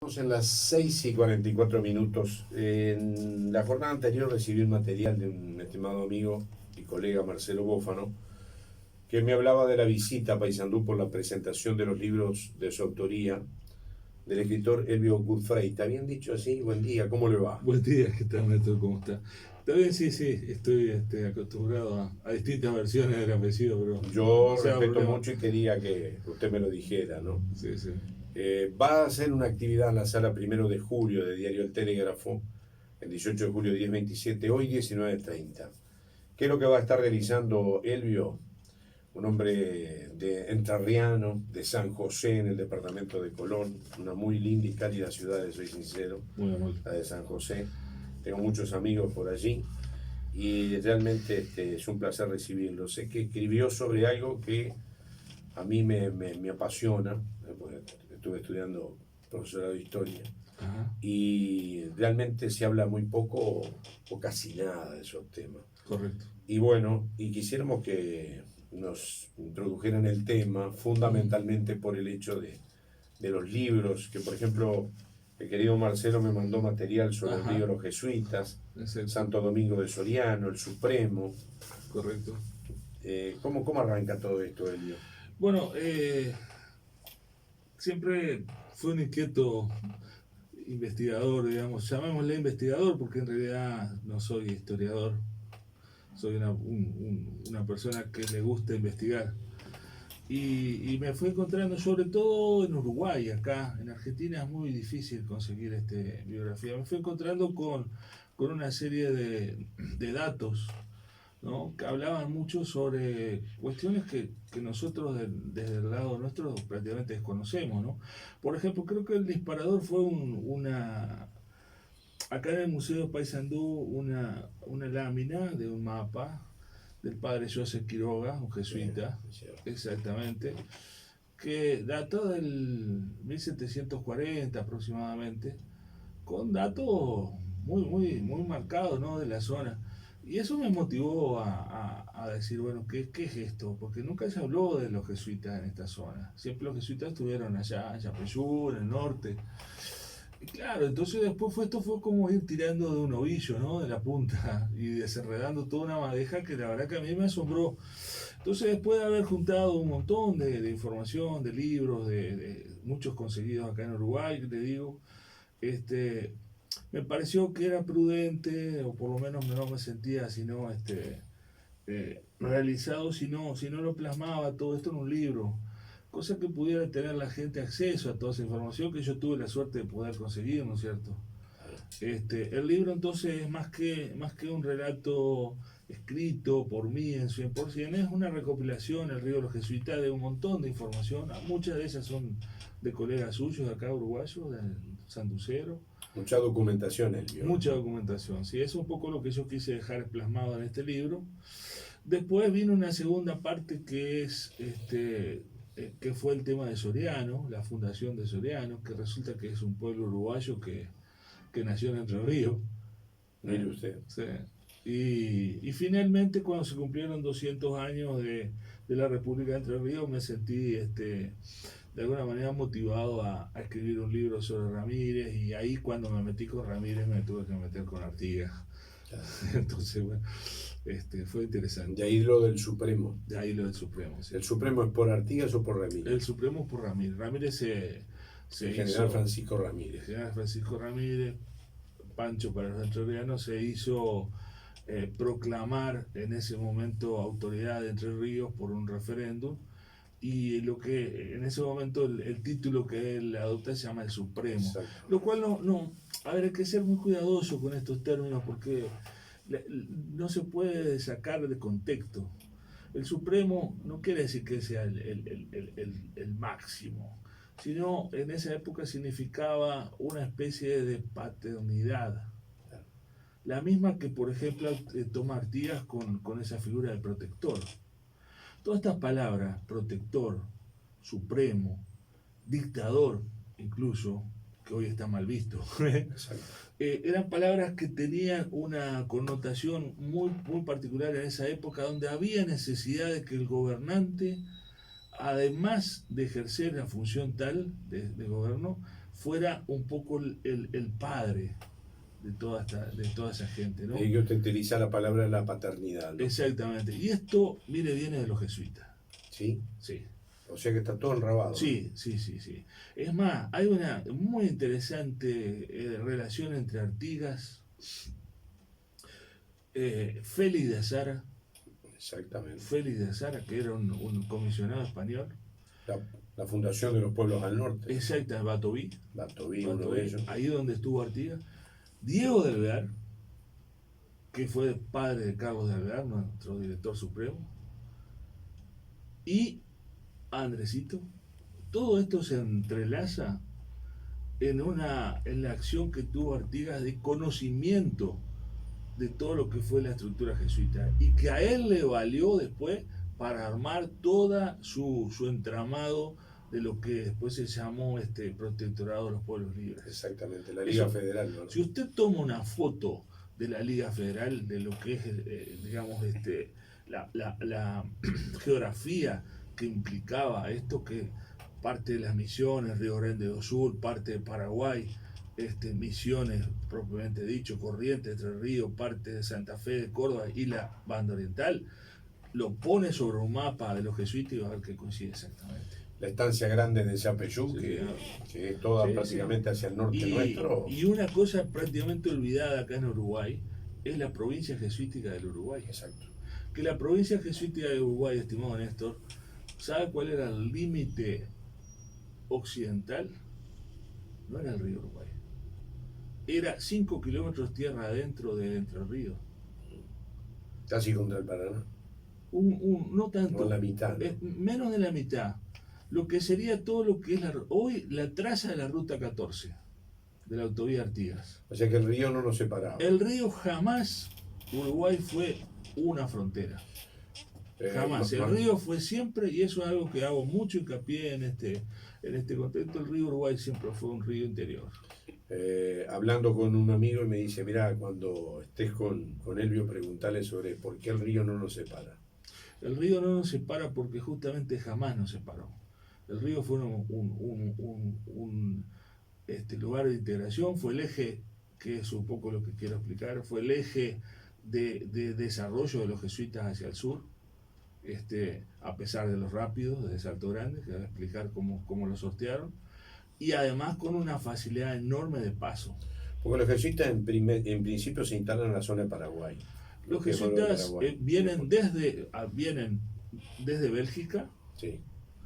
Estamos en las 6:44. En la jornada anterior recibí un material de un estimado amigo y colega Marcelo Bófano, que me hablaba de la visita a Paysandú por la presentación de los libros de su autoría del escritor Elvio Gudfrey. ¿Está bien dicho así? Buen día, ¿cómo le va? Buen día, ¿qué tal, Neto? ¿Cómo está? Está bien, sí, sí, estoy acostumbrado a distintas versiones del apellido, pero no Yo sea respeto problema. mucho y quería que usted me lo dijera, ¿no? Sí, sí. Va a hacer una actividad en la sala 1 de julio de Diario El Telégrafo, el 18 de julio 10:27, hoy 19:30. ¿Qué es lo que va a estar realizando Elvio? Un hombre de entrerriano, de San José, en el departamento de Colón, una muy linda y cálida ciudad, soy sincero, Muy amable. la de San José. Tengo muchos amigos por allí y realmente es un placer recibirlo. Sé que escribió sobre algo que a mí me apasiona, porque estuve estudiando profesorado de historia, Ajá, y realmente se habla muy poco o casi nada de esos temas. correcto. Y bueno, y quisiéramos que nos introdujeran el tema fundamentalmente por el hecho de los libros, que por ejemplo el querido Marcelo me mandó material sobre el río Ajá, Los Jesuitas, exacto, Santo Domingo de Soriano, el Supremo. correcto. ¿Cómo arranca todo esto, Elio? Bueno, siempre fui un inquieto investigador, digamos, llamémosle investigador porque en realidad no soy historiador, soy una persona que le gusta investigar. Y me fui encontrando, sobre todo en Uruguay, acá en Argentina es muy difícil conseguir biografía. Me fui encontrando con una serie de datos, ¿no? Que hablaban mucho sobre cuestiones que nosotros desde el lado nuestro prácticamente desconocemos, ¿no? Por ejemplo, creo que el disparador fue acá en el Museo de Paysandú, una lámina de un mapa del padre Joseph Quiroga, un Bien, jesuita, es cierto. exactamente, que data del 1740 aproximadamente, con datos muy marcados, ¿no?, de la zona. Y eso me motivó a decir, bueno, ¿qué es esto? Porque nunca se habló de los jesuitas en esta zona. Siempre los jesuitas estuvieron allá, en Yapeyú, en el norte. Y claro, entonces después esto fue como ir tirando de un ovillo, ¿no?, de la punta y desenredando toda una madeja que la verdad que a mí me asombró. Entonces, después de haber juntado un montón de información, de libros, de muchos conseguidos acá en Uruguay, te digo, este, me pareció que era prudente, o por lo menos no me sentía sino realizado si no lo plasmaba todo esto en un libro, cosa que pudiera tener la gente acceso a toda esa información que yo tuve la suerte de poder conseguir, ¿no es cierto? El libro entonces es más que un relato escrito por mí en 100%, es una recopilación, el río de los jesuitas, de un montón de información. Muchas de ellas son de colegas suyos de acá, uruguayos, de Santucero. Mucha documentación, Elvio. Mucha documentación, sí, es un poco lo que yo quise dejar plasmado en este libro. Después vino una segunda parte que es que fue el tema de Soriano, la fundación de Soriano, que resulta que es un pueblo uruguayo que nació en Entre Ríos. Mire usted. Sí. Y finalmente, cuando se cumplieron 200 años de la República de Entre Ríos, me sentí de alguna manera motivado a escribir un libro sobre Ramírez, y ahí cuando me metí con Ramírez me tuve que meter con Artigas. Entonces, bueno, fue De interesante. ahí lo del Supremo. De ahí lo del Supremo, sí. ¿El Supremo es por Artigas o por El Ramírez? Supremo por Ramírez. Ramírez se El general hizo, Francisco el Ramírez. general Francisco Ramírez, Pancho para los entrerrianos, se hizo proclamar en ese momento autoridad de Entre Ríos por un referéndum, y lo que en ese momento el título que él adopta se llama el Supremo, Exacto. lo cual a ver, hay que ser muy cuidadoso con estos términos porque no se puede sacar de contexto. El Supremo no quiere decir que sea el máximo, sino en esa época significaba una especie de paternidad, la misma que por ejemplo toma Artigas con esa figura de protector. Todas estas palabras, protector, supremo, dictador, incluso, que hoy está mal visto, Exacto. eran palabras que tenían una connotación muy particular en esa época, donde había necesidad de que el gobernante, además de ejercer la función tal de gobierno, fuera un poco el padre de toda esa gente, ¿no? Y que usted utiliza la palabra de la paternidad, ¿no? Exactamente. Y esto, mire, viene de los jesuitas. ¿Sí? Sí. O sea que está todo enrabado, ¿no? Sí, sí, sí, sí. Es más, hay una muy interesante relación entre Artigas, Félix de Azara, Exactamente. Félix de Azara, que era un comisionado español, La, la fundación de los pueblos al norte. exacta, Batoví, Batoví, uno de ellos. ahí donde estuvo Artigas, Diego de Alvear, que fue padre de Carlos de Alvear, nuestro director supremo, y Andresito. Todo esto se entrelaza en la acción que tuvo Artigas de conocimiento de todo lo que fue la estructura jesuita y que a él le valió después para armar toda su entramado de lo que después se llamó Protectorado de los Pueblos Libres. Exactamente, la Liga Federal, ¿no? Si usted toma una foto de la Liga Federal, de lo que es, digamos, la geografía que implicaba esto, que parte de las Misiones, Río Grande do Sur, parte de Paraguay, Misiones propiamente dicho, Corrientes, Entre Ríos, parte de Santa Fe, de Córdoba y la banda oriental, lo pone sobre un mapa de los jesuitas y va a ver que coincide exactamente. La estancia grande de Yapeyú, Sí, que es toda sí, prácticamente hacia el norte nuestro. Y una cosa prácticamente olvidada acá en Uruguay es la provincia jesuítica del Uruguay. Exacto. Que la provincia jesuítica del Uruguay, estimado Néstor, ¿sabe cuál era el límite occidental? No era el río Uruguay. Era 5 kilómetros tierra adentro de Entre Ríos. Casi contra el Paraná. No tanto. O la mitad, ¿no? Menos de la mitad. Lo que sería todo lo que es hoy la traza de la ruta 14 de la autovía Artigas. O sea que el río no nos separaba. El río jamás, Uruguay fue una frontera. Jamás. El río fue siempre, y eso es algo que hago mucho hincapié en este contexto, el río Uruguay siempre fue un río interior. Hablando con un amigo y me dice, mira, cuando estés con Elvio, preguntale sobre por qué el río no nos separa. El río no nos separa porque justamente jamás nos separó. El río fue un lugar de integración, fue el eje, que es un poco lo que quiero explicar, fue el eje de desarrollo de los jesuitas hacia el sur, a pesar de los rápidos de Salto Grande, que voy a explicar cómo lo sortearon, y además con una facilidad enorme de paso. Porque los jesuitas en principio se instalan en la zona de Paraguay. Los jesuitas vienen desde Bélgica, sí.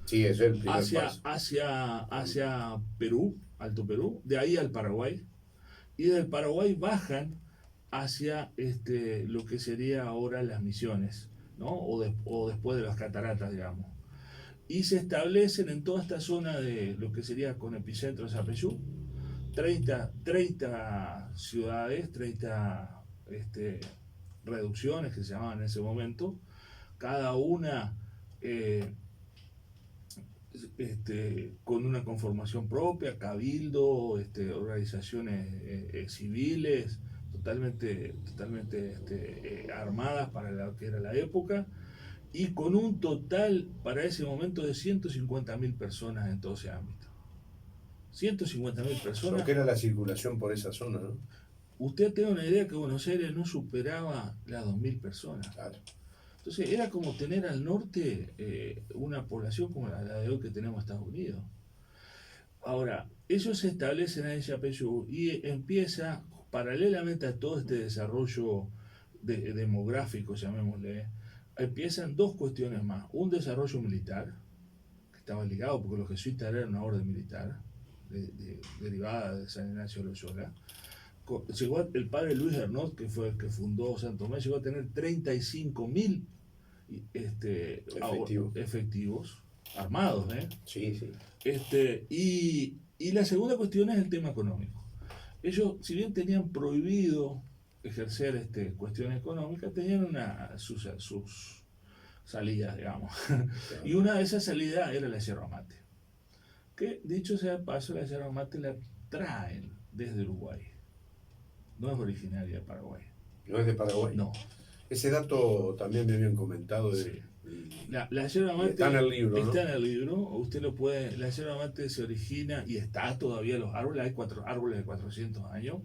Sí, ese es el primer paso. hacia Perú, Alto Perú, de ahí al Paraguay, y del Paraguay bajan hacia lo que sería ahora las Misiones, ¿no? o después de las cataratas, digamos. Y se establecen en toda esta zona de lo que sería con epicentro de Yapeyú, 30 ciudades, 30 reducciones que se llamaban en ese momento, cada una con una conformación propia, cabildo, organizaciones civiles, totalmente armadas para lo que era la época, y con un total para ese momento de 150.000 personas en todo ese ámbito. 150.000 personas. Lo que era la circulación por esa zona, ¿no? Usted tiene una idea que Buenos Aires no superaba las 2.000 personas. Claro. Entonces era como tener al norte una población como la de hoy que tenemos en Estados Unidos. Ahora, ellos se establecen en Yapeyú y empieza, paralelamente a todo este desarrollo demográfico, llamémosle, empiezan dos cuestiones más. Un desarrollo militar, que estaba ligado porque los jesuitas eran una orden militar, derivada de San Ignacio de Loyola. Llegó el padre Luis Hernot, que fue el que fundó Santo Tomás, llegó a tener 35.000 efectivos armados, Sí, sí. Y la segunda cuestión es el tema económico. Ellos, si bien tenían prohibido ejercer cuestiones económicas, tenían sus salidas, digamos. Y una de esas salidas era la yerba mate. Que, dicho sea de paso, la yerba mate la traen desde Uruguay. No es originaria de Paraguay. ¿No es de Paraguay? No. Ese dato también me habían comentado de Sí. La yerba mate está en el libro, ¿no? está en el libro, usted lo puede, la yerba mate se origina y está todavía los árboles, hay 4 árboles de 400 años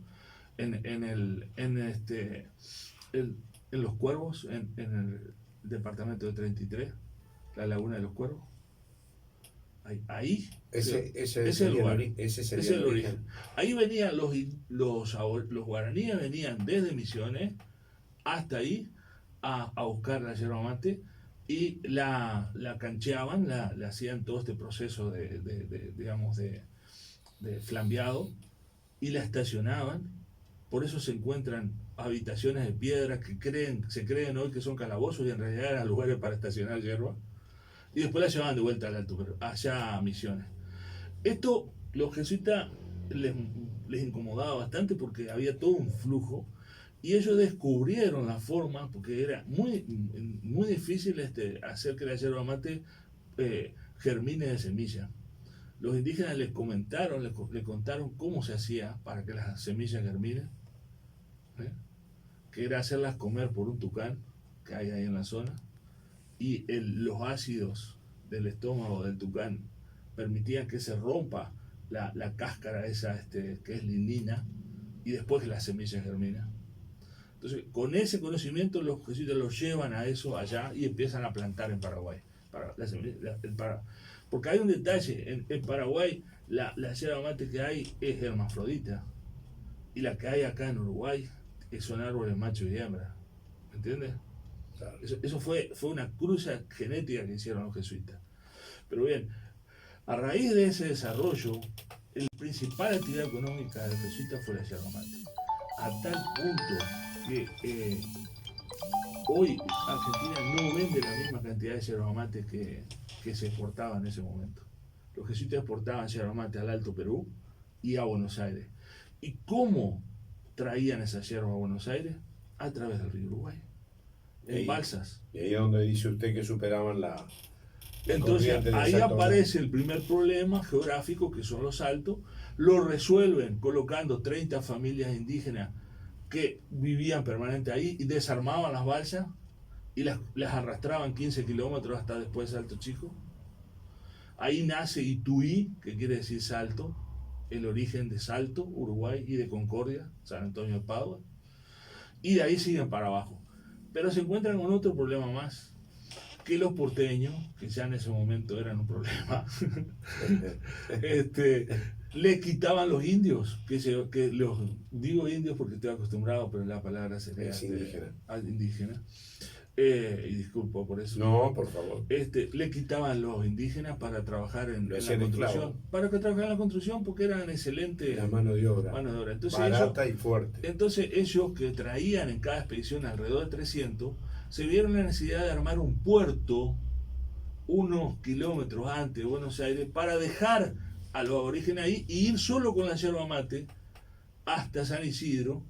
en, en Los Cuervos, en el departamento de 33, la Laguna de los Cuervos. Ahí Ese es el lugar, sería es el origen. Ahí venían los guaraníes, venían desde Misiones hasta ahí a buscar la yerba mate y la cancheaban, le hacían todo este proceso digamos, de flambeado y la estacionaban. Por eso se encuentran habitaciones de piedra que se creen hoy que son calabozos y en realidad eran lugares para estacionar hierba. Y después la llevaban de vuelta al Alto Perú, allá a Misiones. Esto los jesuitas les incomodaba bastante porque había todo un flujo y ellos descubrieron la forma, porque era muy difícil hacer que la yerba mate germine de semilla. Los indígenas les contaron cómo se hacía para que las semillas germinen, que era hacerlas comer por un tucán que hay ahí en la zona, y los ácidos del estómago del tucán permitían que se rompa la cáscara esa que es lignina y después que la semilla germina. Entonces, con ese conocimiento los jesuitas los llevan a eso allá y empiezan a plantar en Paraguay. Porque hay un detalle, en Paraguay la yerba mate que hay es hermafrodita y la que hay acá en Uruguay son árboles macho y hembra. ¿Me entiendes? Claro. Eso fue una cruza genética que hicieron los jesuitas. Pero bien, a raíz de ese desarrollo, la principal actividad económica de los jesuitas fue la yerba mate. A tal punto que hoy Argentina no vende la misma cantidad de yerba mate que se exportaba en ese momento. Los jesuitas exportaban yerba mate al Alto Perú y a Buenos Aires. ¿Y cómo traían esa yerba a Buenos Aires? A través del río Uruguay, en balsas. Y ahí es donde dice usted que superaban la entonces ahí aparece el primer problema geográfico, que son los saltos. Lo resuelven colocando 30 familias indígenas que vivían permanente ahí y desarmaban las balsas y las arrastraban 15 kilómetros hasta después de Salto Chico. Ahí nace Ituí, que quiere decir Salto, el origen de Salto, Uruguay, y de Concordia, San Antonio de Padua. Y de ahí siguen para abajo. Pero se encuentran con otro problema más, que los porteños, que ya en ese momento eran un problema, le quitaban los indios, que los digo indios porque estoy acostumbrado, pero la palabra sería indígena. Y disculpo por eso. No, por favor. Le quitaban los indígenas para trabajar en la construcción. Para que trabajaran en la construcción porque eran excelentes. La mano de obra. Entonces, barata y fuerte. Entonces ellos, que traían en cada expedición alrededor de 300, se vieron la necesidad de armar un puerto unos kilómetros antes de Buenos Aires para dejar a los aborígenes ahí y ir solo con la yerba mate hasta San Isidro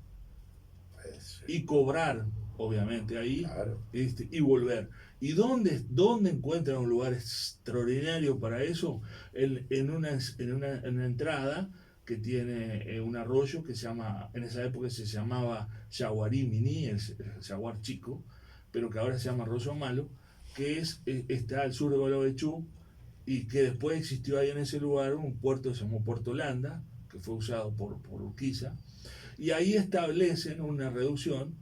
y cobrar, obviamente, ahí, claro, y volver. ¿Y dónde encuentran un lugar extraordinario para eso? En una entrada que tiene un arroyo que se llama, en esa época se llamaba Yaguarí Miní, el Yaguar Chico, pero que ahora se llama Arroyo Malo, que está al sur de Gualeguaychú, y que después existió ahí en ese lugar un puerto que se llamó Puerto Holanda, que fue usado por Urquiza, y ahí establecen una reducción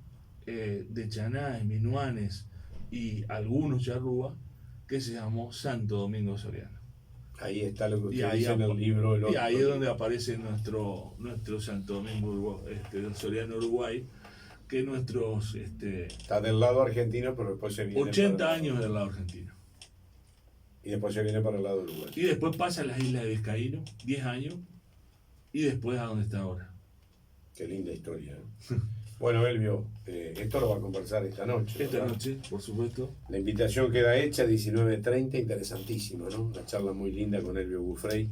de Chanáes, Minuanes y algunos charrúas que se llamó Santo Domingo Soriano. Ahí está lo que usted dice en el libro. Y ahí es donde aparece nuestro Santo Domingo Soriano Uruguay, que está del lado argentino, pero después se viene 80 años del lado argentino. Y después se viene para el lado uruguayo. Y después pasa a las islas de Vizcaíno, 10 años, y después a donde está ahora. Qué linda historia, ¿eh? Bueno, Elvio, esto lo va a conversar esta noche. Esta noche, por supuesto. La invitación queda hecha, 19:30, interesantísima, ¿no? Una charla muy linda con Elvio Giuffrey.